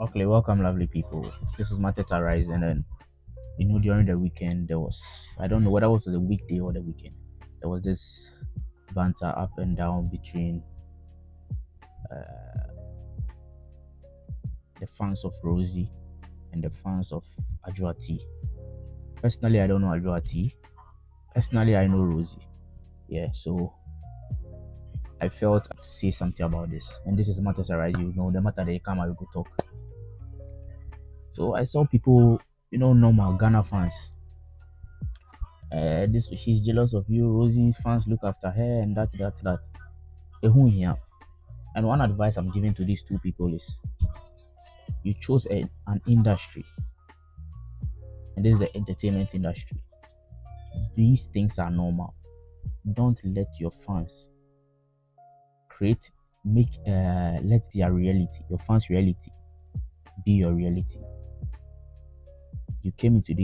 Okay, welcome, lovely people. This is Mateta Rise, and then during the weekend there was I don't know whether it was the weekday or the weekend. There was this banter up and down between uh, the fans of Rosie and the fans of Ajua T. Personally, I don't know Ajua T. Personally, I know Rosie. Yeah, so I felt to say something about this, and this is Mateta Rise. The matter they come and we go talk. So I saw people, normal Ghana fans this she's jealous of you. Rosie fans look after her and that. Ehun here. And one advice I'm giving to these two people is you chose an industry, and this is the entertainment industry. These things are normal. Don't let your fans create make let their reality, your fans' reality, be your reality. You came into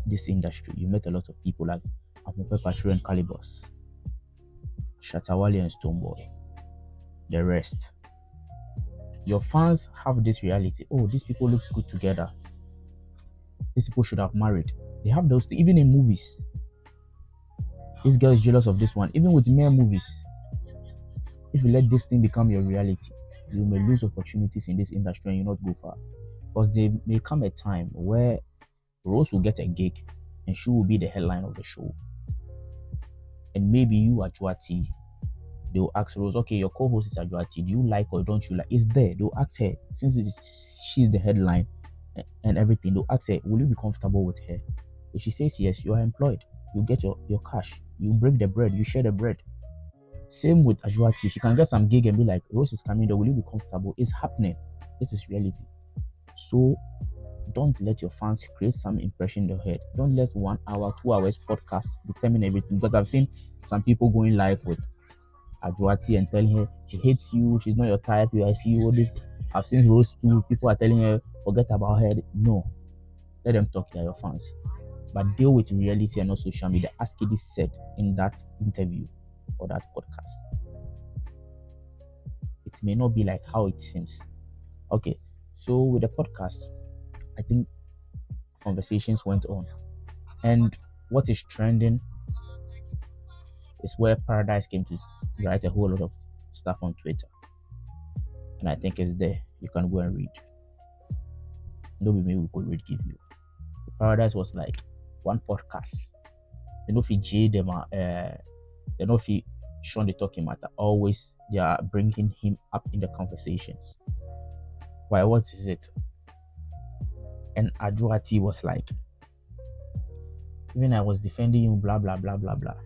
this industry, you met a lot of people like Amofe Patrol and Calibus, Shatawali and Stoneboy, the rest. Your fans have this reality. Oh, these people look good together. These people should have married. They have those even in movies. This girl is jealous of this one. Even with mere movies, if you let this thing become your reality, you may lose opportunities in this industry and you not go far. Because there may come a time where Rose will get a gig and she will be the headline of the show. And maybe you, Ajuati, they'll ask Rose, okay, your co-host is Ajuati. Do you like or don't you like? It's there. They'll ask her, since she's the headline and everything, they'll ask her, will you be comfortable with her? If she says yes, you are employed. You get your cash. You break the bread. You share the bread. Same with Ajuati. She can get some gig and be like, Rose is coming there. Will you be comfortable? It's happening. This is reality. So don't let your fans create some impression in your head. Don't let 1 hour, 2 hours podcast determine everything. Because I've seen some people going live with Ajuati and telling her she hates you, she's not your type, I see you all this. I've seen Rose too. People are telling her, forget about her. No. Let them talk, they're your fans. But deal with reality and not social media, as Kidi said in that interview or that podcast. It may not be like how it seems. Okay, so with the podcast, I think conversations went on. And what is trending is where Paradise came to write a whole lot of stuff on Twitter. And I think it's there. You can go and read. Nobody me we could read give you. Paradise was like one podcast. They know if J them they know if Sean the talking matter. Always they are bringing him up in the conversations. Why? What is it? And Ajuati was like, even I was defending you, blah blah blah blah blah.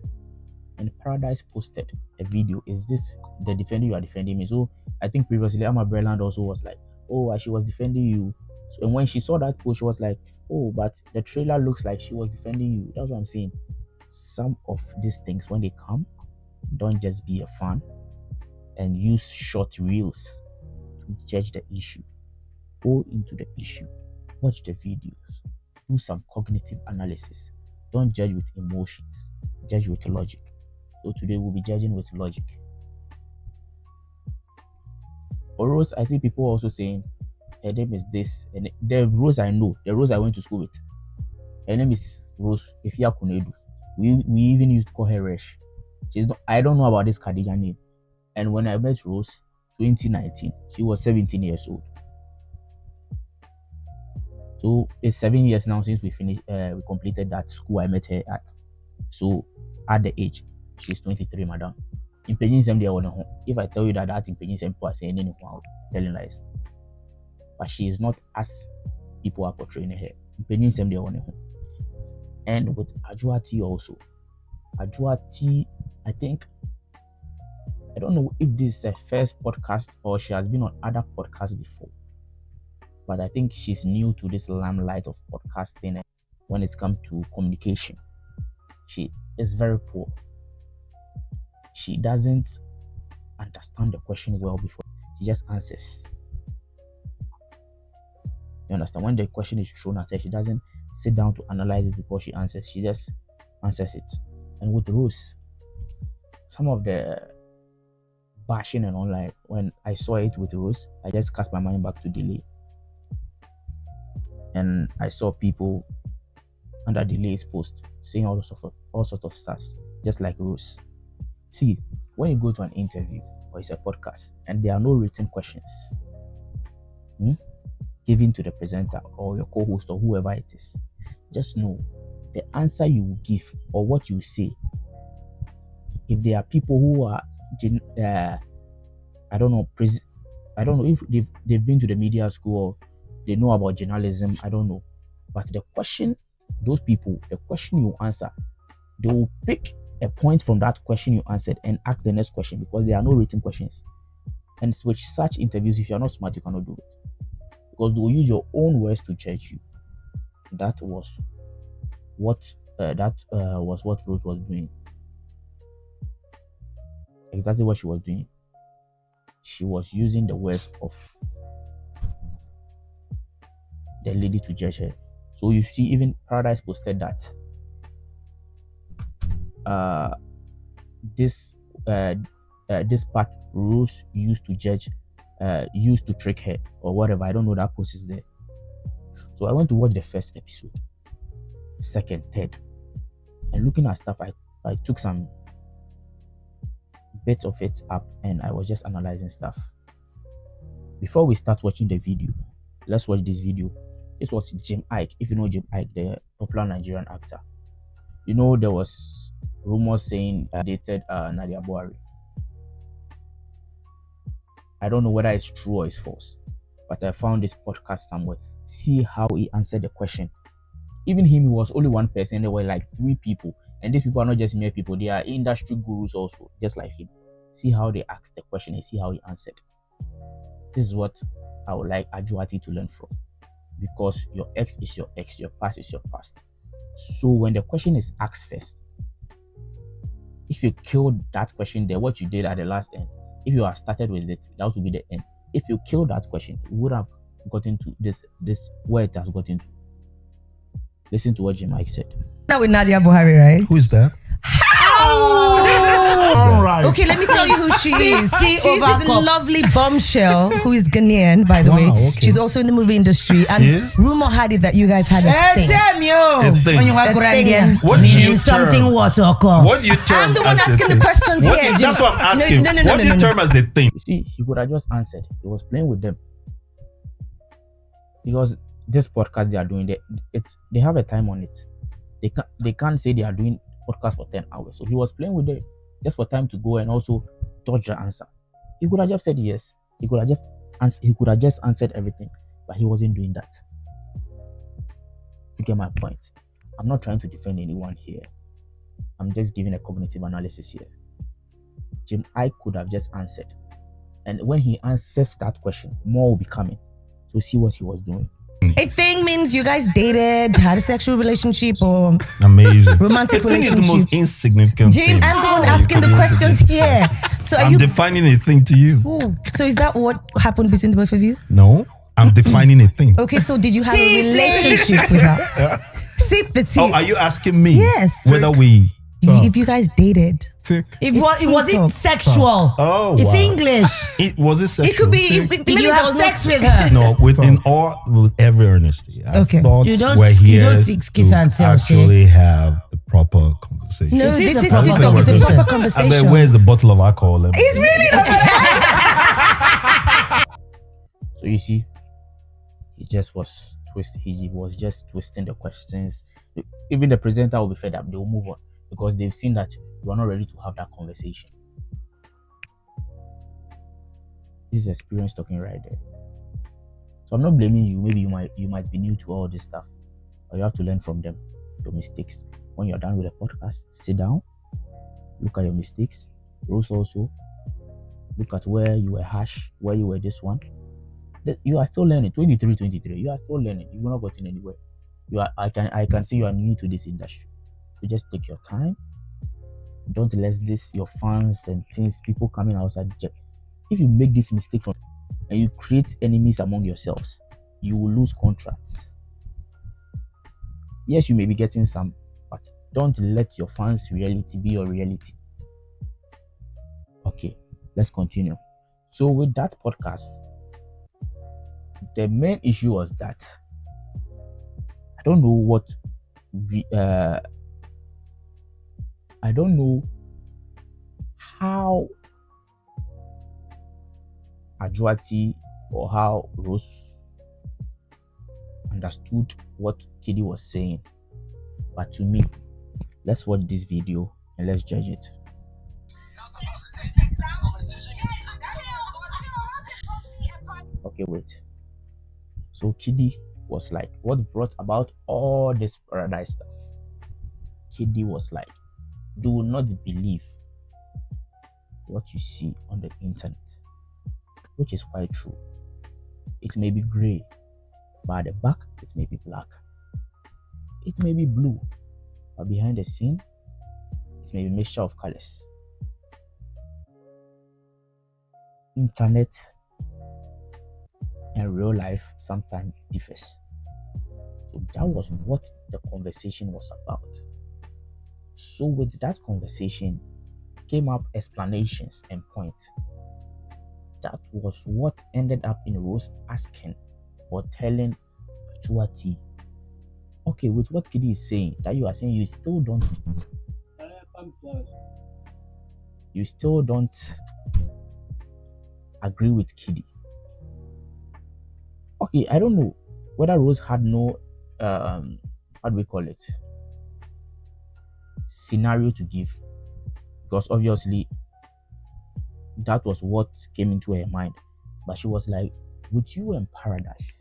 And Paradise posted a video. Is this the defending you are defending me? So I think previously Amma Breland also was like, oh, she was defending you. So, and when she saw that post, she was like, oh, but the trailer looks like she was defending you. That's what I'm saying. Some of these things, when they come, don't just be a fan and use short reels to judge the issue. Go into the issue, watch the videos, do some cognitive analysis. Don't judge with emotions, judge with logic. So today we'll be judging with logic. For Rose, I see people also saying her name is this, and the Rose I know, the Rose I went to school with, her name is Rose Ifia Kunedu. We even used to call her Resh. She's not. I don't know about this Khadija name. And when I met Rose, 2019, she was 17 years old. So it's 7 years now since we finished. We completed that school I met her at. So at the age, she's 23, madam. In if I tell you that in Pejin Sem saying anything, telling lies. But she is not as people are portraying her. In Pejin Sem and with Ajuati also. Ajuati, I think, I don't know if this is her first podcast or she has been on other podcasts before. But I think she's new to this limelight of podcasting when it's come to communication. She is very poor. She doesn't understand the question well before she just answers. You understand? When the question is thrown at her, she doesn't sit down to analyze it before she answers. She just answers it. And with Rose, some of the bashing and all, like when I saw it with Rose, I just cast my mind back to Delay. and I saw people under the latest post saying all sorts of stuff, just like Rose. See, when you go to an interview or it's a podcast and there are no written questions given to the presenter or your co-host or whoever it is, just know the answer you will give or what you say. If there are people who are, I don't know if they've been to the media school or they know about journalism, I don't know. But the question you answer, they will pick a point from that question you answered and ask the next question because there are no written questions. And with such interviews, if you're not smart, you cannot do it. Because they will use your own words to judge you. That was what Rose was doing. Exactly what she was doing. She was using the words of the lady to judge her. So you see, even Paradise posted that this part Rose used to judge, used to trick her or whatever. I don't know, that post is there. So I went to watch the first episode, second, third, and looking at stuff, I took some bit of it up and I was just analyzing stuff. Before we start watching the video, let's watch this video. This was Jim Iyke. If you know Jim Iyke, the popular Nigerian actor, you know there was rumors saying dated Nadia Buhari. I don't know whether it's true or it's false, but I found this podcast somewhere. See how he answered the question. Even him, he was only one person. There were like 3 people, and these people are not just mere people. They are industry gurus also, just like him. See how they asked the question and see how he answered. This is what I would like Ajuati to learn from, because your ex is your ex, your past is your past. So when the question is asked first, if you killed that question there, what you did at the last end, if you have started with it, that would be the end. If you killed that question, it would have gotten to this where it has gotten to. Listen to what Jim Iyke said. Now with Nadia Buhari, right? Who is that? All right. Okay, let me tell you who she is. She's this lovely bombshell who is Ghanaian, by the way. Okay. She's also in the movie industry. And rumor had it that you guys had a thing. What do you something was occur. What do you term? I'm the one asking the questions here. That's what I'm asking. No, what do you term as a thing? You see, he could have just answered. He was playing with them. Because this podcast they are doing, they have a time on it. They can't say they are doing podcast for 10 hours. So he was playing with them just for time to go and also dodge the answer. He could have just said yes. He could have just answered everything, but he wasn't doing that. You get my point? I'm not trying to defend anyone here. I'm just giving a cognitive analysis here. Jim Iyke could have just answered. And when he answers that question, more will be coming. So see what he was doing. A thing means you guys dated, had a sexual relationship, or amazing romantic the thing relationship. Is the most insignificant Jim, thing. I'm the one asking the questions here. So I'm defining a thing to you. Ooh. So is that what happened between the both of you? No, I'm defining a thing. Okay, so did you have a relationship with her? Sip the tea. Oh, are you asking me? Yes. Whether we... If you guys dated, it wasn't sexual. Oh, it's wow. English. Was it sexual? It could be. Did you have sex with her? No, with every honesty. I thought you we're here to actually have a proper conversation. No, this is to talk. It's a proper conversation. I mean, where's the bottle of alcohol? It's really not. So you see, he just was twisting. He was just twisting the questions. Even the presenter will be fed up. They will move on. Because they've seen that you are not ready to have that conversation. This is experience talking right there. So I'm not blaming you. Maybe you might be new to all this stuff, but you have to learn from them, your mistakes. When you're done with the podcast, sit down, look at your mistakes. Rose also, look at where you were harsh, where you were this one. You are still learning. 23, you are still learning. You've not gotten anywhere. I can see you are new to this industry. So just take your time. Don't let your fans and things, people coming outside. If you make this mistake and you create enemies among yourselves, you will lose contracts. Yes, you may be getting some, but don't let your fans' reality be your reality. Okay, let's continue. So with that podcast, the main issue was that don't know what I don't know how Ajuati or how Rose understood what Kidi was saying, but to me, let's watch this video and let's judge it. Okay, wait. So Kidi was like, what brought about all this paradise stuff? Kidi was like, do not believe what you see on the internet, which is quite true. It may be gray, but at the back, it may be black. It may be blue, but behind the scene, it may be a mixture of colors. Internet and real life sometimes differs. So that was what the conversation was about. So with that conversation came up explanations and points. That was what ended up in Rose asking or telling Ajuati, okay, with what Kidi is saying, that you are saying you still don't agree with Kidi. Okay, I don't know whether Rose had no how do we call it, scenario to give, because obviously that was what came into her mind. But she was like, with you in paradise,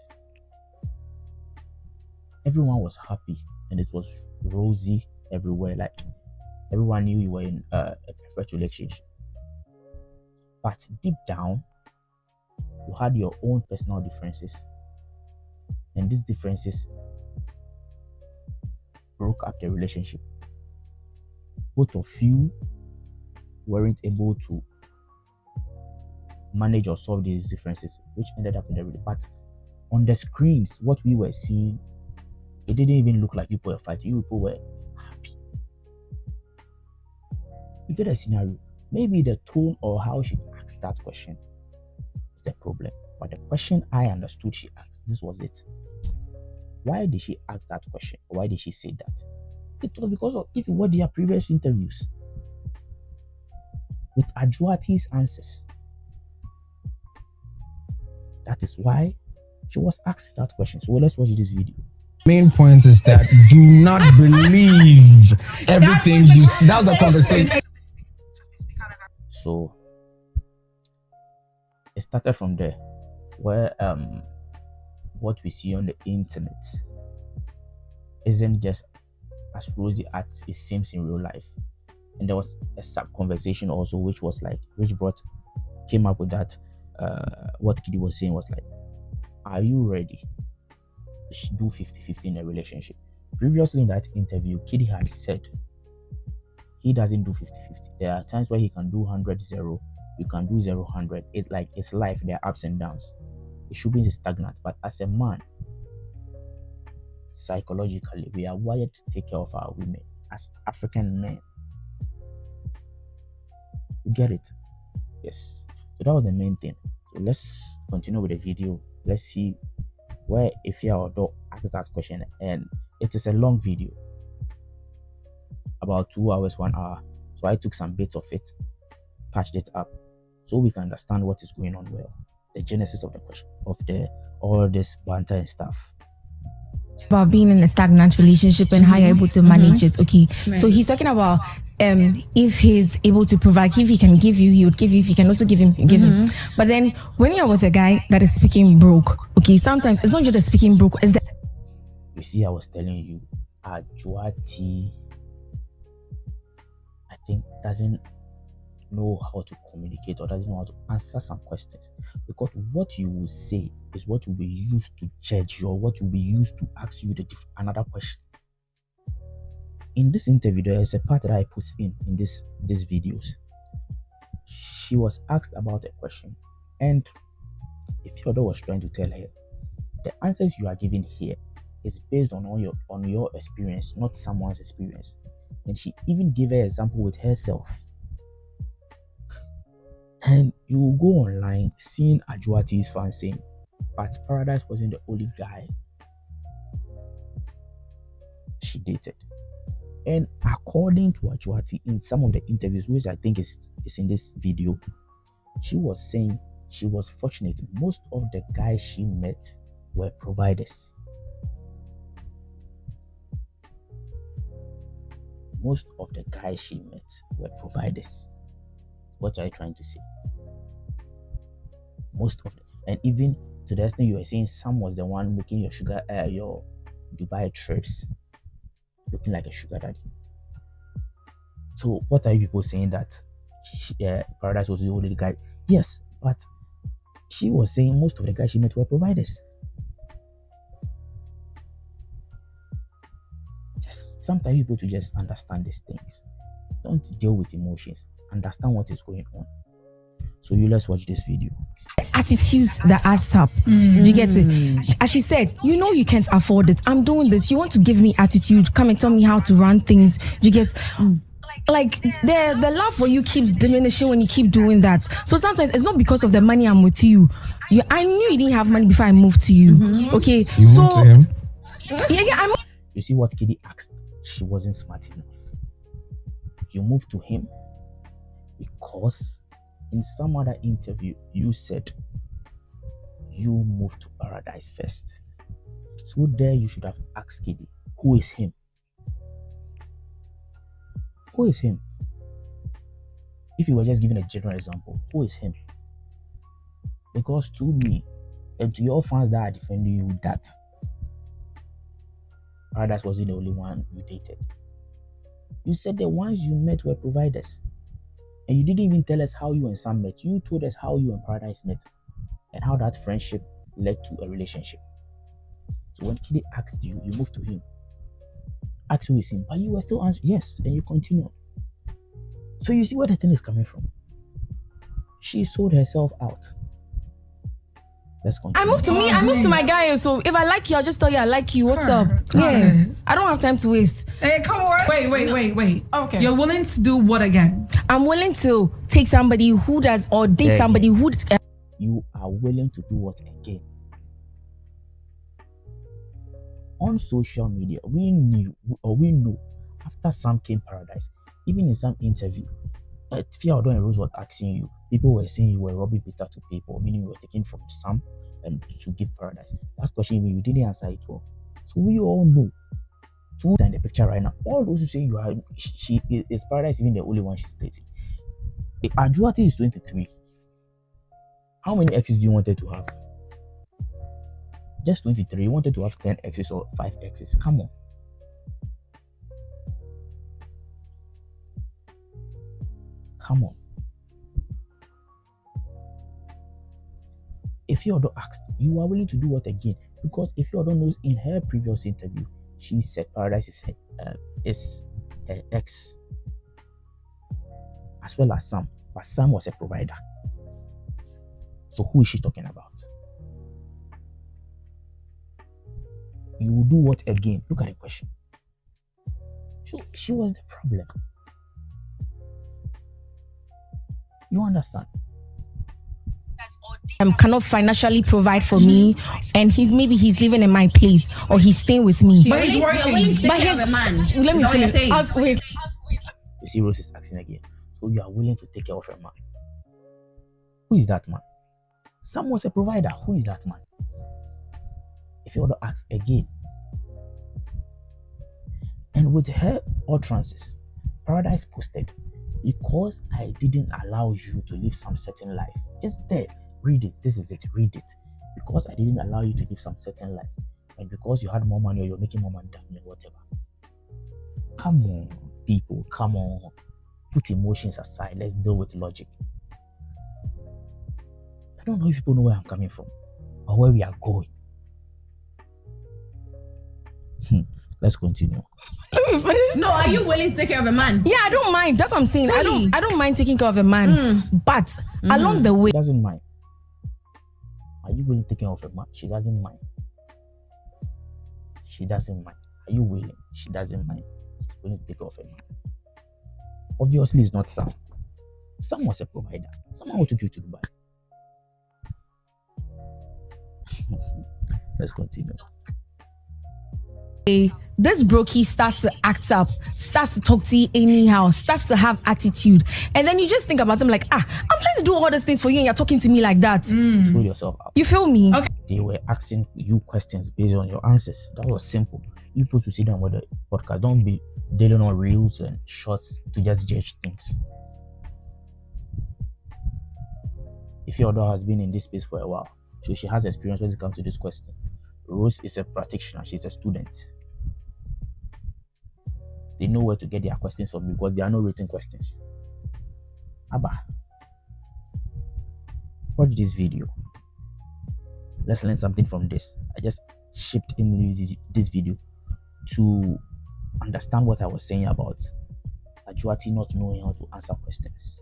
everyone was happy and it was rosy everywhere. Like everyone knew you were in a perfect relationship. But deep down, you had your own personal differences. And these differences broke up the relationship. Both of you weren't able to manage or solve these differences, which ended up in the relationship. But on the screens, what we were seeing, it didn't even look like people were fighting. You people were happy. You get a scenario. Maybe the tone or how she asked that question is the problem. But the question I understood she asked, this was it. Why did she ask that question? Why did she say that? It was because of, if you watch their previous interviews with Ajuati's answers, that is why she was asked that question. So let's watch this video. Main point is that do not believe everything you see. That's the conversation. So it started from there, where what we see on the internet isn't just as rosy as it seems in real life. And there was a sub conversation also, which came up with that. What Kidi was saying was like, are you ready to do 50-50 in a relationship? Previously in that interview, Kidi had said he doesn't do 50-50. There are times where he can do 100-0, you can do 0-100. It's life, there are ups and downs. It should be stagnant. But as a man, psychologically, we are wired to take care of our women as African men. You get it? Yes. So that was the main thing. So let's continue with the video. Let's see where Ifya Odo asked that question. And it is a long video, about 2 hours, 1 hour. So I took some bits of it, patched it up, so we can understand what is going on well. The genesis of the question, of all this banter and stuff. About being in a stagnant relationship and how you're able to manage it. Okay. Right. So he's talking about if he's able to provide, if he can give you, he would give you. If he can also give him. But then when you're with a guy that is speaking broke, okay, sometimes it's not just the speaking broke, it's the... You see, I was telling you, Ajuati, I think, doesn't know how to communicate or doesn't know how to answer some questions, because what you will say is what will be used to judge you, or what will be used to ask you another question. In this interview, there is a part that I put in these videos. She was asked about a question, and if Theodore was trying to tell her, the answers you are giving here is based on your experience, not someone's experience. And she even gave her example with herself. And you will go online seeing Ajuati's fans saying, but Paradise wasn't the only guy she dated. And according to Ajuati, in some of the interviews, which I think is in this video, she was saying she was fortunate. Most of the guys she met were providers. Most of the guys she met were providers. What are you trying to say? Most of them. And even to the extent you were saying some was the one making your Dubai trips looking like a sugar daddy. So what are you people saying that Paradise was the only guy? Yes, but she was saying most of the guys she met were providers. Just sometimes people to just understand these things. Don't deal with emotions. Understand what is going on. So let's watch this video. Attitudes that adds up. You get it? As she said, you know you can't afford it. I'm doing this. You want to give me attitude. Come and tell me how to run things. You get like the love for you keeps diminishing when you keep doing that. So sometimes it's not because of the money I'm with you. I knew you didn't have money before I moved to you. Okay. You moved to him? Yeah. You see what Kidi asked? She wasn't smart enough. You moved to him because in some other interview, you said you moved to Paradise first. So there you should have asked Kidi, who is him? Who is him? If you were just giving a general example, who is him? Because to me, and to your fans that are defending you, that Paradise wasn't the only one you dated. You said the ones you met were providers. And you didn't even tell us how you and Sam met. You told us how you and Paradise met and how that friendship led to a relationship. So when Kidi asked you, you moved to him. Asked who is him, but you were still answering yes, and you continued. So you see where the thing is coming from. She sold herself out. Let's continue. I moved to my guy, so if I like you, I'll just tell you I like you. What's up? Yeah. I don't have time to waste. Hey, come on. Wait. Okay. You're willing to do what again? I'm willing to take somebody who does or date somebody who. You are willing to do what again? On social media, we know after Sam came Paradise, even in some interview, Fiado and Rose was asking you, people were saying you were robbing Peter to people, meaning you were taking from Sam and to give Paradise. That question, you didn't answer it well. So we all know. Two in the picture right now, all those who say you are, she is Paradise even the only one she's dating. Ajuati is 23. How many exes do you wanted to have? Just 23. You wanted to have 10 exes or 5 exes. Come on. Come on. If Ifeodo asked, you are willing to do what again? Because Ifeodo knows in her previous interview, she said Paradise is her ex, as well as Sam. But Sam was a provider. So who is she talking about? You will do what again? Look at the question. She was the problem. You understand? Cannot financially provide for me, and he's living in my place or he's staying with me. But he's working. But he's a man. Let me finish. Wait. You see, Rose is asking again. So you are willing to take care of a man? Who is that man? Sam was a provider. Who is that man? If you want to ask again. And with her utterances, Paradise posted, because I didn't allow you to live some certain life. It's there. Read it. This is it. Read it. Because I didn't allow you to live some certain life. And because you had more money or you're making more money than me, whatever. Come on, people. Come on. Put emotions aside. Let's deal with logic. I don't know if people know where I'm coming from or where we are going. Let's continue. No, are you willing to take care of a man? Yeah, I don't mind. That's what I'm saying. I don't mind taking care of a man. But along the way, she doesn't mind. Are you willing to take care of a man? She doesn't mind. She doesn't mind. Are you willing? She doesn't mind. She's willing to take care of a man. Obviously, it's not Sam. Sam was a provider. Someone who took you to Dubai. Let's continue. this brokey starts to act up, starts to talk to you anyhow, starts to have attitude, and then you just think about him like, I'm trying to do all these things for you and you're talking to me like that. Throw yourself out. You feel me? Okay. They were asking you questions based on your answers. That was simple. You put to sit down with the podcast. Don't be dealing on reels and shorts to just judge things. If your daughter has been in this space for a while, so she has experience when it comes to this question. Rose is a practitioner. She's a student. They know where to get their questions from because there are no written questions. Abba, watch this video. Let's learn something from this. I just shipped in this video to understand what I was saying about Ajuati not knowing how to answer questions.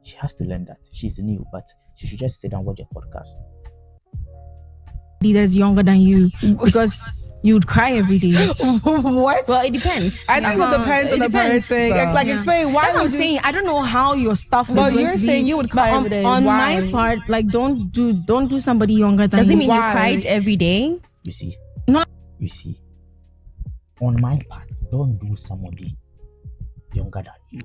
She has to learn that. She's new, but she should just sit and watch a podcast. That's younger than you because you'd cry every day. What? Well, it depends. I think it depends on the person. Like, explain why. That's what I'm saying. I don't know how your stuff. But you're saying you would cry every day. On Why? my part, like, don't do somebody younger than Does you. it mean you Why? cried every day? You see? No. You see? On my part, don't do somebody younger than you.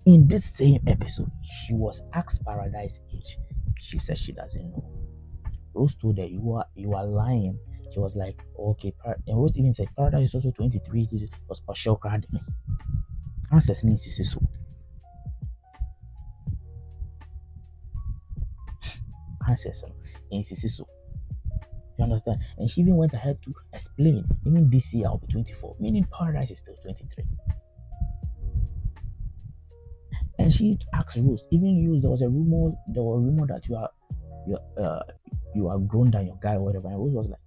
In this same episode, she was asked Paradise age. She said she doesn't know. Rose told her, you are lying. She was like, okay. And Rose even said, Paradise is also 23. This was partial crowd me. Answers is so. Answers is so. You understand? And she even went ahead to explain, even this year I'll be 24, meaning Paradise is still 23. And she asked Rose, even you, there was a rumor that you are grown than your guy or whatever. And Rose was like,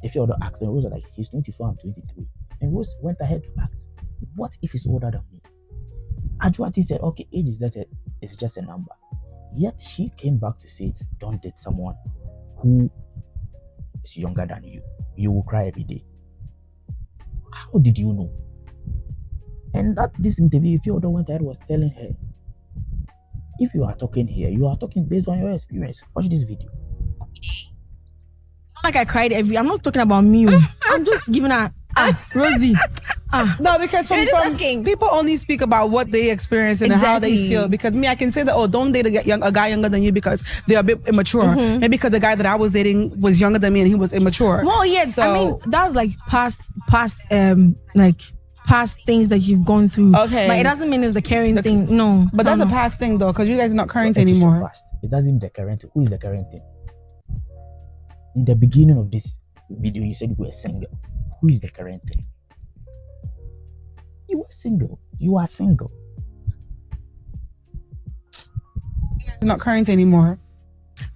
if you other asked, and Rose was like, he's 24, I'm 23. And Rose went ahead to ask, what if he's older than me? Ajuati said, okay, age is that it's just a number. Yet she came back to say, don't date someone who is younger than you. You will cry every day. How did you know? And that this interview, if you other went ahead was telling her, if you are talking here, you are talking based on your experience. Watch this video. Like I cried I'm not talking about me. I'm just giving her Rosie. No, because from people only speak about what they experience and how they feel. Because me, I can say that, don't date a guy younger than you because they're a bit immature. Maybe because the guy that I was dating was younger than me and he was immature. Well, yes. So, I mean, that was like past things that you've gone through. Okay. But it doesn't mean it's the current thing. No. But that's a past thing though, because you guys are not current anymore. Past. It doesn't mean the current. Who is the current thing? In the beginning of this video, you said you were single. Who is the current thing? You were single. You are single. It's not current anymore.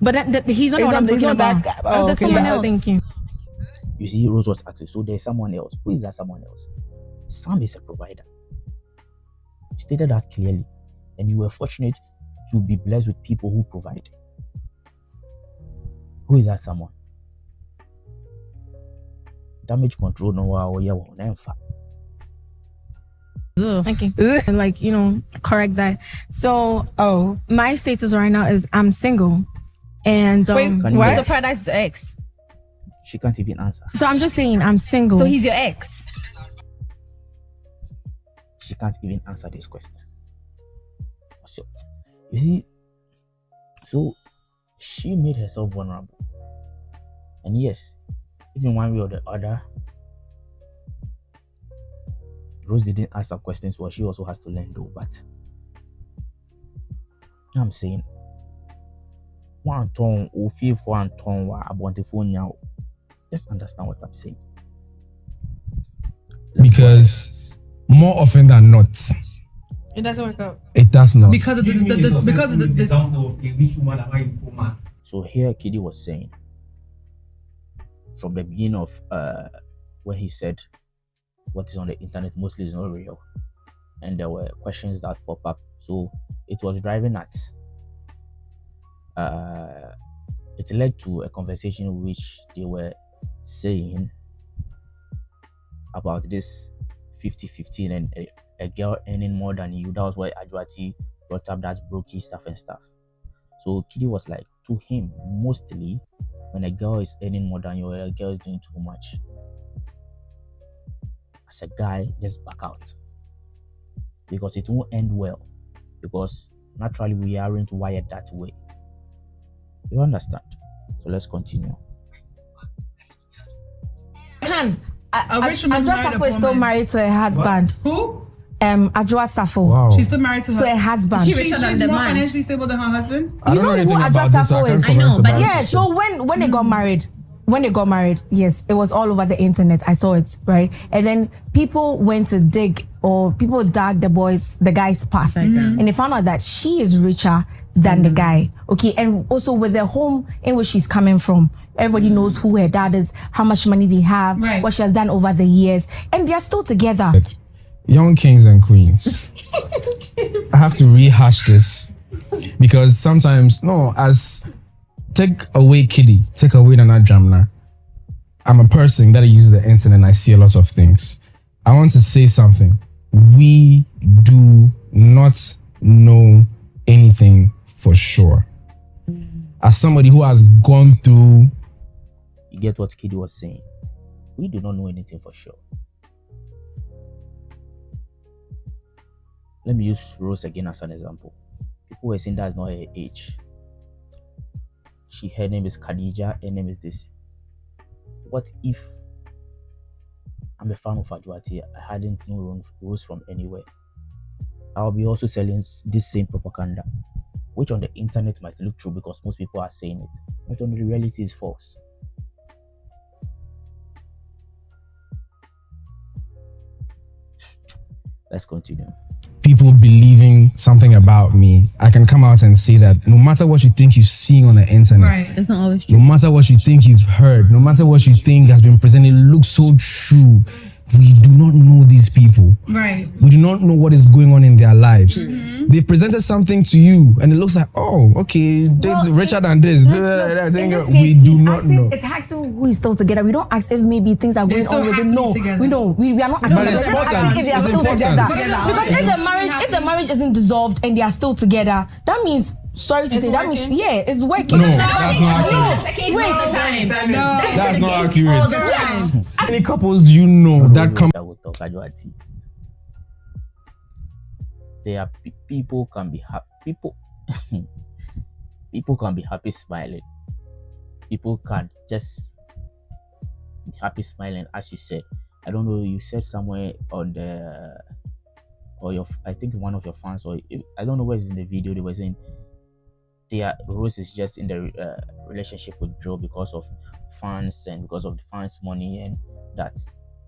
But he's not what I'm talking about. There's someone else. Thinking. You see, Rose was asking, so there's someone else. Who is that someone else? Sam is a provider. You stated that clearly. And you were fortunate to be blessed with people who provide. Who is that someone? Damage control, Okay. And like, correct that. So, my status right now is I'm single. And wait, what? So Paradise is your ex? She can't even answer. So I'm just saying I'm single. So he's your ex? She can't even answer this question. So, you see, so she made herself vulnerable. And yes, even one way or the other, Rose didn't answer questions, well, she also has to learn though. But I'm saying, one tone or feel for one tone about the phone now. Just understand what I'm saying. Because more often than not, it doesn't work out. It does not. Because of this. So here Kiddy was saying, from the beginning of when he said what is on the internet mostly is not real, and there were questions that pop up, so it was driving at it led to a conversation in which they were saying about this 50-50 and a girl earning more than you. That was why Ajuati brought up that brokey stuff and stuff. So Kiddy was like, to him, mostly when a girl is earning more than you, or a girl is doing too much, as a guy, just back out, because it won't end well, because naturally we aren't wired that way. You understand? So let's continue. Adwoa Safo is still married to her husband. Who? Adwoa Safo. Wow. She's still married to her husband. She's more financially stable than her husband. I don't know anything who about Adwoa this. So Safo I is. can't comment about Yeah, it. so when they got married, yes, it was all over the internet. I saw it, right? And then people went to dig, or people dug the guy's past, and they found out that she is richer than the guy. Okay, and also with the home in which she's coming from, everybody knows who her dad is, how much money they have, what she has done over the years, and they're still together. Young kings and queens, I have to rehash this because sometimes, take away Kiddy, take away Nana Jamna. I'm a person that uses the internet and I see a lot of things. I want to say something. We do not know anything for sure. As somebody who has gone through... You get what Kiddy was saying? We do not know anything for sure. Let me use Rose again as an example. People were saying that's not her age. Her name is Khadija, her name is this. What if I'm a fan of Adwoa? I hadn't known Rose from anywhere. I'll be also selling this same propaganda, which on the internet might look true because most people are saying it, but on the reality is false. Let's continue. People believing something about me, I can come out and say that no matter what you think you've seen on the internet, it's not always true. No matter what you think you've heard, no matter what you think has been presented, it looks so true. We do not know these people. Right. We do not know what is going on in their lives. They've presented something to you and it looks like, oh, okay, it's richer than this. We do not know. It's asking who is still together. We don't ask if maybe things are going on with it. No, we don't. We are not asking. But it's important. If they are It's still important. together. Because if the marriage isn't dissolved and they are still together, that means, sorry to say, that means, it's working. No, that's not accurate. Wait. That's not accurate. How many couples do you know that come? There are people can be happy. People can be happy smiling. People can just be happy smiling, as you said. I don't know. You said somewhere on the, I think one of your fans, or I don't know where it's in the video. They were saying Rose is just in the relationship with Joe because of fans and because of the fans' money, and that.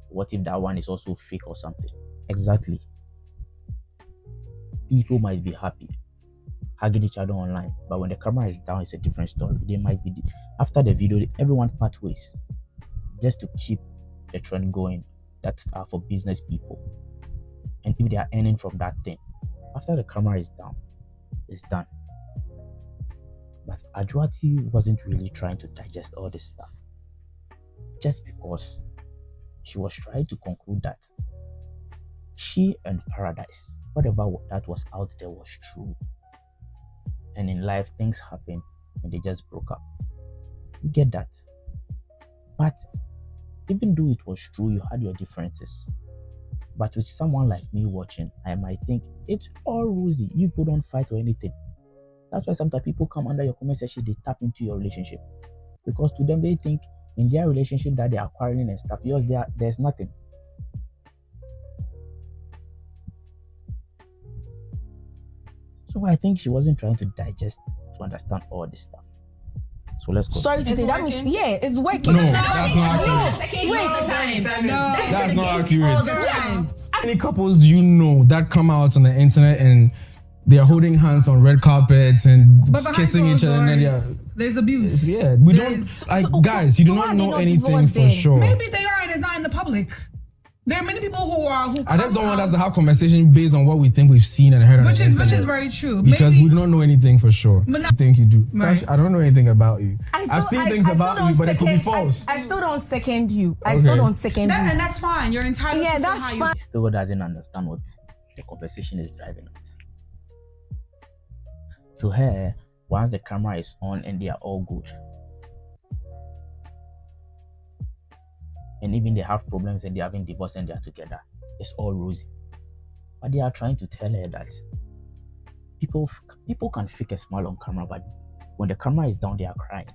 What if that one is also fake or something? Exactly. People might be happy hugging each other online, but when the camera is down, it's a different story. They might be after the video, everyone part ways just to keep the trend going. That's for business people, and if they are earning from that thing, after the camera is down, it's done. But Adwoa wasn't really trying to digest all this stuff, just because she was trying to conclude that she and Paradise, whatever that was out there, was true. And in life, things happen and they just broke up. You get that? But even though it was true, you had your differences. But with someone like me watching, I might think it's all rosy. You people don't fight or anything. That's why sometimes people come under your comment section, they tap into your relationship. Because to them, they think in their relationship that they are quarreling and stuff. Yours, there's nothing. So I think she wasn't trying to digest to understand all this stuff. So let's go. Sorry to say, that means, it's working. No, that's not accurate. That's not accurate. How many couples do you know that come out on the internet and they are holding hands on red carpets and kissing each other? And then there's abuse. Yeah, we don't. Guys, you do not know anything for sure. Maybe they are, and it's not in the public. There are many people who I just don't want us to have conversation based on what we think we've seen and heard on the internet. Which is very true. Because we do not know anything for sure. I think you do. Right. I don't know anything about you. I've seen things about you, but it could be false. I still don't second you. I still don't second you. And that's fine. You're entitled to that's how fine. He still doesn't understand what the conversation is driving at. To her, once the camera is on and they are all good, and even they have problems and they're having divorce and they're together, it's all rosy. But they are trying to tell her that people can fake a smile on camera, but when the camera is down, they are crying.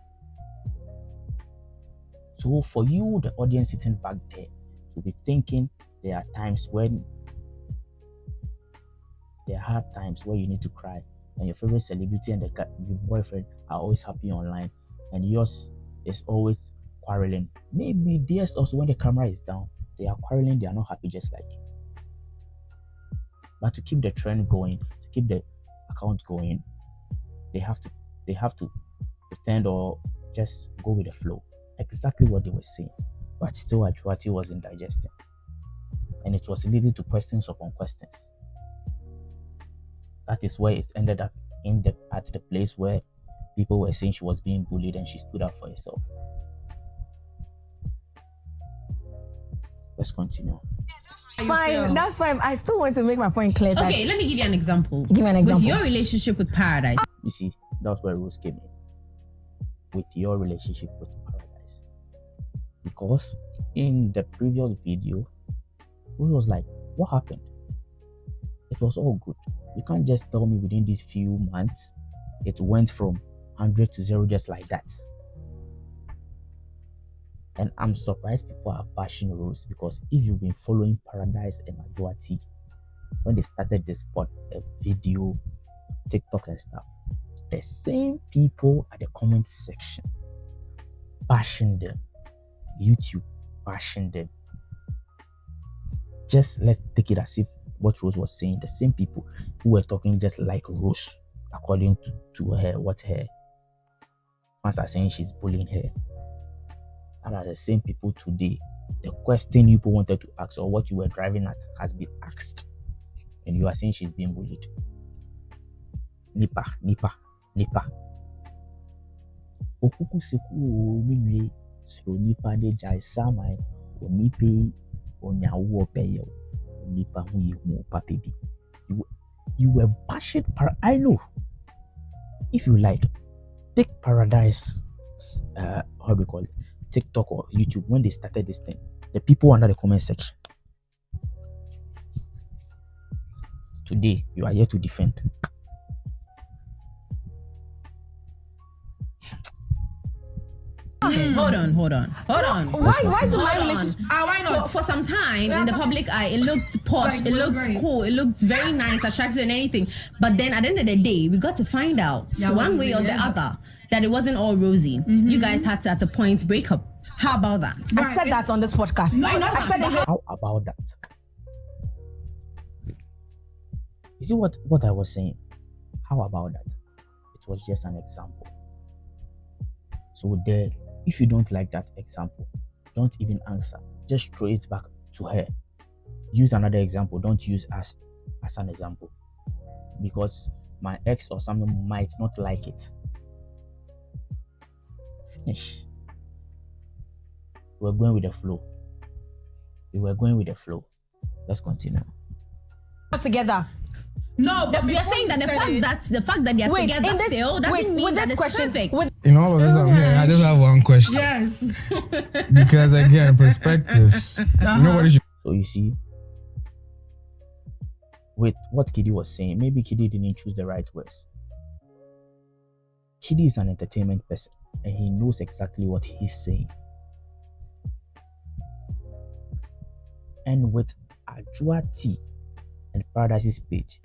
So for you, the audience sitting back there, to be thinking there are times when there are hard times where you need to cry, and your favorite celebrity and the boyfriend are always happy online, and yours is always quarreling. Maybe theirs also, when the camera is down, they are quarreling, they are not happy just like you. But to keep the trend going, to keep the account going, they have to pretend or just go with the flow. Exactly what they were saying. But still Ajuati wasn't digesting. And it was leading to questions upon questions. That is where it ended up at the place where people were saying she was being bullied and she stood up for herself. Let's continue. Fine, that's fine. I still want to make my point clear. Okay, let me give you an example. Give me an example. With your relationship with Paradise. You see, that's where Rose came in. With your relationship with Paradise. Because in the previous video, Rose was like, what happened? It was all good. You can't just tell me within these few months, it went from 100 to 0 just like that. And I'm surprised people are bashing Rose, because if you've been following Paradise and Ajuati, when they started this video, TikTok and stuff, the same people at the comment section bashing them, YouTube bashing them. Just let's take it as if what Rose was saying, the same people who were talking just like Rose, according to her, what her fans are saying she's bullying her. And are the same people today. The question you people wanted to ask or what you were driving at has been asked. And you are saying she's being bullied. Nipa. Okuku seku minwe so nipa de jai samai onipe onyawo opeyo nipa hu yihu papebi. You were bashing I know. If you like, take Paradise, how do we call it? TikTok or YouTube, when they started this thing, the people under the comment section. Today, you are here to defend. Hold on. Why is my relationship? Why not? For some time in the public eye, it looked posh, it looked cool, it looked very nice, attractive, and anything. But then at the end of the day, we got to find out one way or the other that it wasn't all rosy. Mm-hmm. You guys had to, at a point, break up. How about that? I said that on this podcast. I said it. How about that? You see what I was saying? How about that? It was just an example. So there, if you don't like that example, don't even answer. Just throw it back to her. Use another example. Don't use as an example. Because my ex or someone might not like it. Finish. We're going with the flow. We were going with the flow. Let's continue. Together. No, but we are saying that the fact that they are together still doesn't mean that it's perfect. In all of this, I just have one question. Yes. Because again, perspectives. You know what is. So you see, with what Kiddy was saying, maybe Kiddy didn't choose the right words. Kiddy is an entertainment person, and he knows exactly what he's saying. And with Ajuati and Paradise's page,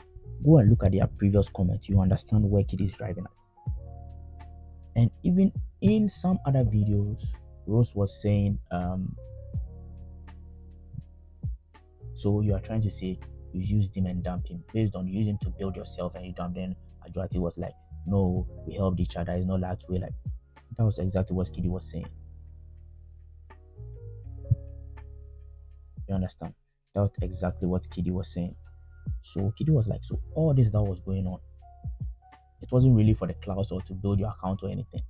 go and look at their previous comments. You understand where Kiddy is driving at. And even in some other videos, Rose was saying, so you are trying to say you used him and dumped him based on using to build yourself, and you dumped him. Ajuati was like, no, we helped each other. It's not that way. Like, that was exactly what Kiddy was saying. You understand? That was exactly what Kiddy was saying. So Kiddy was like, so all this that was going on, it wasn't really for the clouds or to build your account or anything.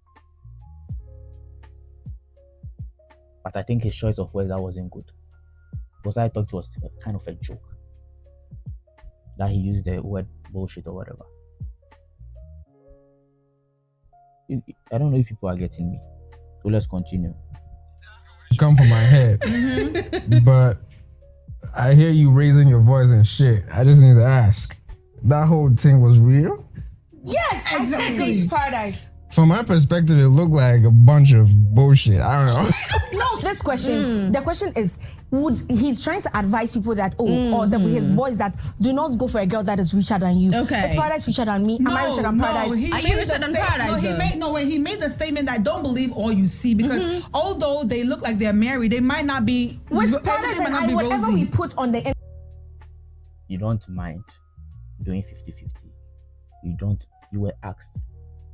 But I think his choice of words that wasn't good. Because I thought it was kind of a joke. That he used the word bullshit or whatever. I don't know if people are getting me. So let's continue. come from my head. But I hear you raising your voice and shit. I just need to ask. That whole thing was real? Yes, exactly. Dates Paradise. From my perspective, it looked like a bunch of bullshit. I don't know. No, this question. The question is, he's trying to advise people that his boys that do not go for a girl that is richer than you. Okay. Is Paradise richer than me? Am I richer than Paradise? Are you richer than Paradise? He made the statement that don't believe all you see because although they look like they're married, they might not be. With Paradise and I, whatever we put on the you don't mind doing 50-50. You were asked,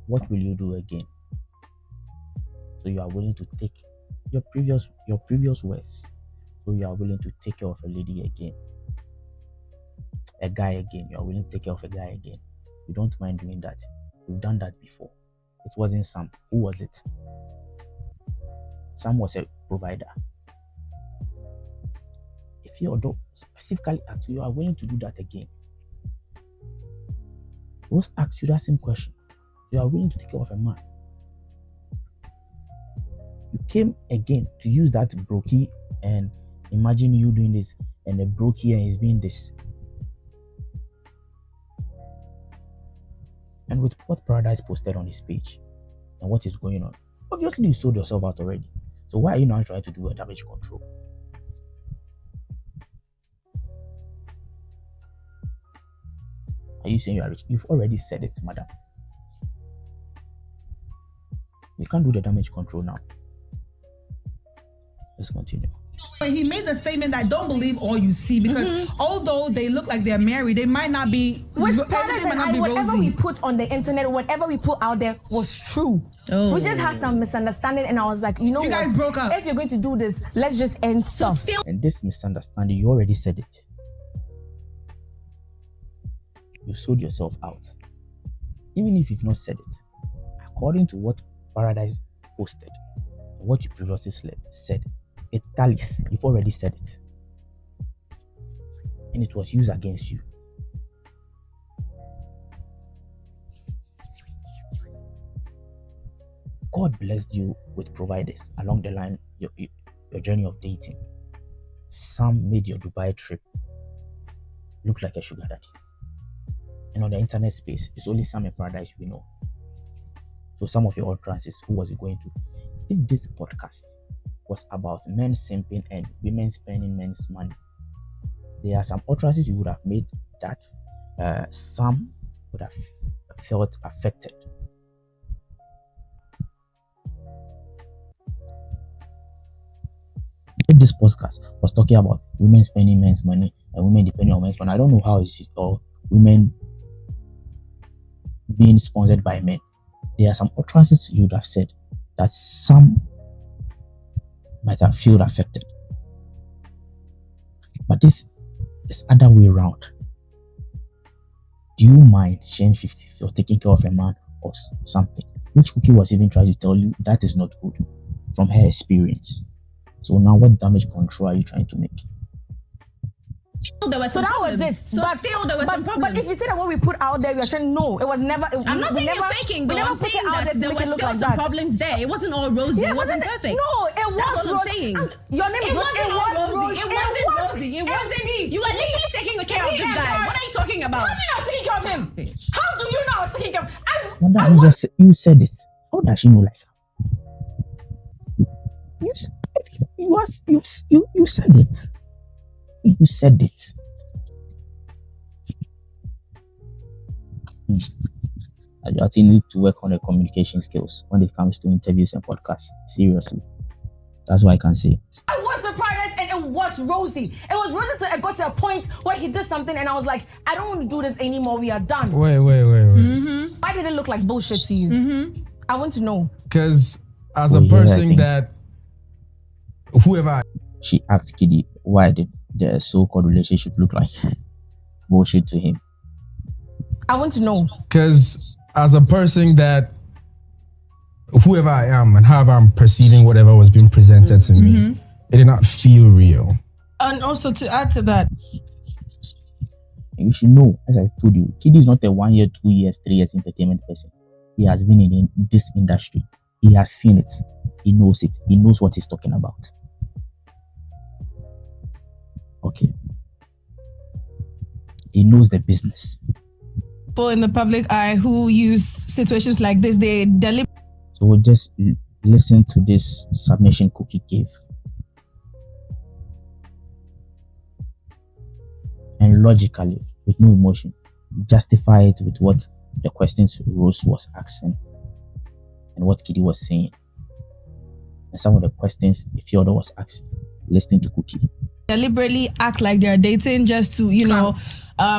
what will you do again? So you are willing to take your previous words. So you are willing to take care of a lady again. A guy again. You are willing to take care of a guy again. You don't mind doing that. You've done that before. It wasn't Sam. Who was it? Sam was a provider. If you specifically asked, you are willing to do that again. Rose asked you that same question. You are willing to take care of a man. You came again to use that brokey and imagine you doing this and the brokey and he's being this. And with what Paradise posted on his page and what is going on, obviously you sold yourself out already. So why are you now trying to do a damage control? Are you saying you are rich? You've already said it, madam. You can't do the damage control now. Let's continue. He made the statement that don't believe all you see because although they look like they're married, they might not be. With Paradise and I, whatever we put on the internet, whatever we put out there was true. We just had some misunderstanding, and I was like, you guys broke up. If you're going to do this, let's just end stuff. And this misunderstanding, you already said it. You sold yourself out. Even if you've not said it, according to what Paradise posted, what you previously said, it tallies. You've already said it. And it was used against you. God blessed you with providers along the line, your journey of dating. Sam made your Dubai trip look like a sugar daddy. And on the internet space, it's only Sam and Paradise we know. So some of your utterances, who was it going to? If this podcast was about men simping and women spending men's money, there are some utterances you would have made that Sam would have felt affected. If this podcast was talking about women spending men's money and women depending on men's money, I don't know how is it, or women being sponsored by men. There are some utterances you would have said that some might have felt affected. But this is other way around. Do you mind sharing 50 or taking care of a man or something? Which Cookie was even trying to tell you that is not good from her experience. So now what damage control are you trying to make? So that was it. Still there was some problems. But if you say that what we put out there, we are saying no, it was never. I'm not saying you're faking, though. I'm saying that there were still some problems there. It wasn't all rosy. Yeah, it wasn't perfect. No, it was. That's what I'm saying. Your name it wasn't rosy. It wasn't rosy. It wasn't. You are literally taking care of this guy. What are you talking about? How do you know I was taking care of him? How do you know I was taking care of him? You said it. How does she know like that? You said it. You said it. I think you need to work on the communication skills when it comes to interviews and podcasts. Seriously. That's what I can say. I was surprised and it was Rosie. It was Rosie till I got to a point where he did something and I was like, I don't want to do this anymore. We are done. Wait. Why did it look like bullshit to you? I want to know. Because as a person that whoever... She asked Kiddy, why did the so-called relationship look like bullshit to him? I want to know. Because as a person that whoever I am and however I'm perceiving whatever was being presented to me, it did not feel real. And also to add to that, you should know, as I told you, Kiddy is not a 1 year, 2 years, 3 years entertainment person. He has been in this industry. He has seen it. He knows it. He knows what he's talking about. he knows the business. People in the public eye who use situations like this, they deliberately. So we'll just listen to this submission Cookie gave. And logically, with no emotion, justify it with what the questions Rose was asking and what Kiddy was saying. And some of the questions Ifeodor was asking, listening to Cookie. Deliberately act like they're dating just to,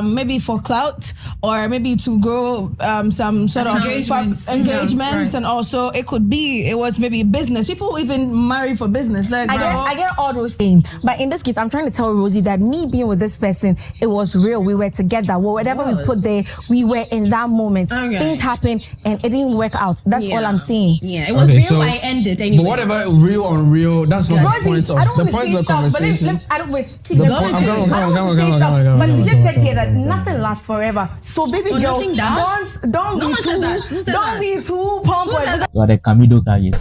maybe for clout or maybe to grow some sort of engagements, and also it was maybe business. People even marry for business. Like I get all those things, but in this case, I'm trying to tell Rosie that me being with this person, it was real. We were together. Well, whatever we put there, we were in that moment. Okay. Things happened and it didn't work out. That's all I'm saying. Yeah, it was real. So, I ended anyway. But whatever real unreal, that's not the point of the point of the conversation. I don't wait. But you just said here that nothing lasts forever. So baby girl, don't be too pompous. So the Camido Kaji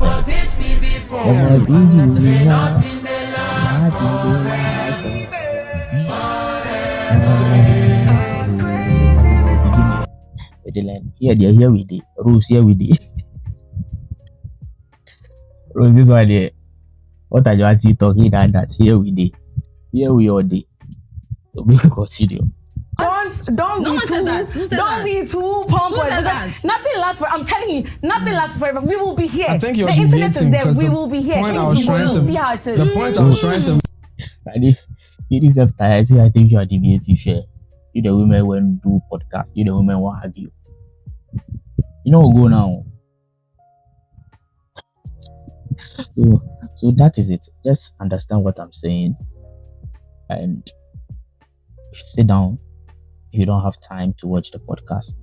here we did. Rose here we did. Rose, this one there. What are you actually talking that here we did? Here we all did. So we continue. Don't be too pompous. Nothing lasts forever. I'm telling you, nothing lasts forever. We will be here. I think you're the internet is there. We will be here. See how it is. The point I was trying to. You deserve tired. I think you are deviating. Share. You the women when do podcast. You the women will argue. You know what go now. So that is it. Just understand what I'm saying, and sit down. If you don't have time to watch the podcast,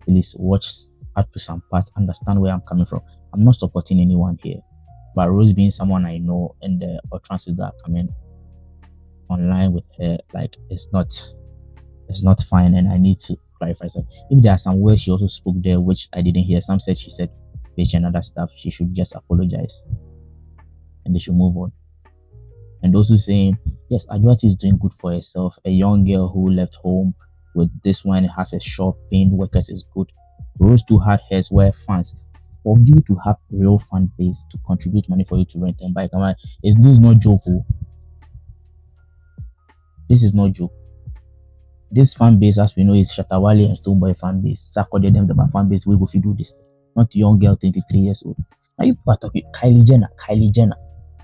please watch up to some parts, understand where I'm coming from. I'm not supporting anyone here, but Rose being someone I know and the utterances that are coming online with her, like it's not fine, and I need to clarify something. If there are some words she also spoke there which I didn't hear, some said she said bitch and other stuff, she should just apologize and they should move on. And those who saying yes, Ajuati is doing good for herself, a young girl who left home with this one has a shop, paying workers is good. Rose too had hers where fans, for you to have real fan base to contribute money for you to rent and buy. Come on, this is not joke. This is not joke. This fan base, as we know, is Shatawale and Stonebwoy fan base. It's according to them the fan base. We go do this, not young girl 23 years old. Now you are talking Kylie Jenner.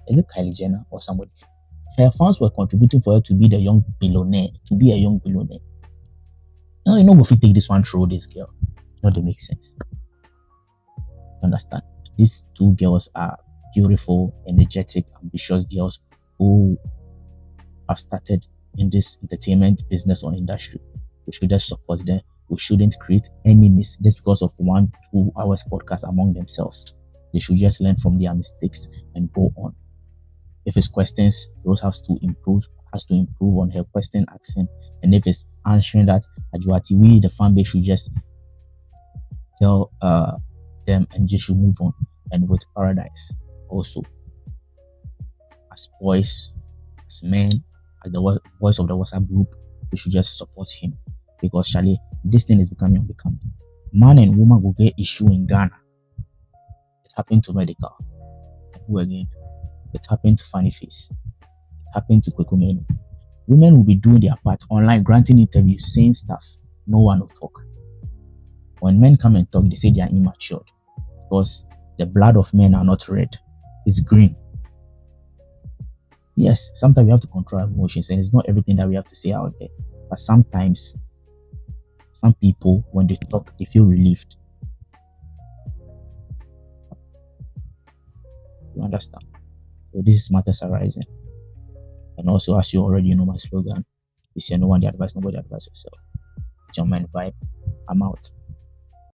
Is it Kylie Jenner or somebody? Her fans were contributing for her to be a young billionaire. You know, if you take this one through this girl, they make sense. Understand? These two girls are beautiful, energetic, ambitious girls who have started in this entertainment business or industry. We should just support them. We shouldn't create enemies just because of 1-2 hours podcast among themselves. They should just learn from their mistakes and go on. If it's questions, Rose has to improve on her question accent. And if it's answering that, Ajuati, we the fan base should just tell them and just should move on. And with Paradise also, as boys, as men, as the voice of the WhatsApp group, we should just support him, because Charlie, this thing is becoming unbecoming. Man and woman will get issue in Ghana. It happened to Medical. And who again? It happened to Funny Face. It happened to Kwekumenu. Women will be doing their part online, granting interviews, saying stuff. No one will talk. When men come and talk, they say they are immature because the blood of men are not red. It's green. Yes, sometimes we have to control our emotions, and it's not everything that we have to say out there. But sometimes, some people, when they talk, they feel relieved. You understand? So this is Matters Arising. And also, as you already know my slogan, you say no one the advice, nobody advise yourself. It's your mind vibe. I'm out.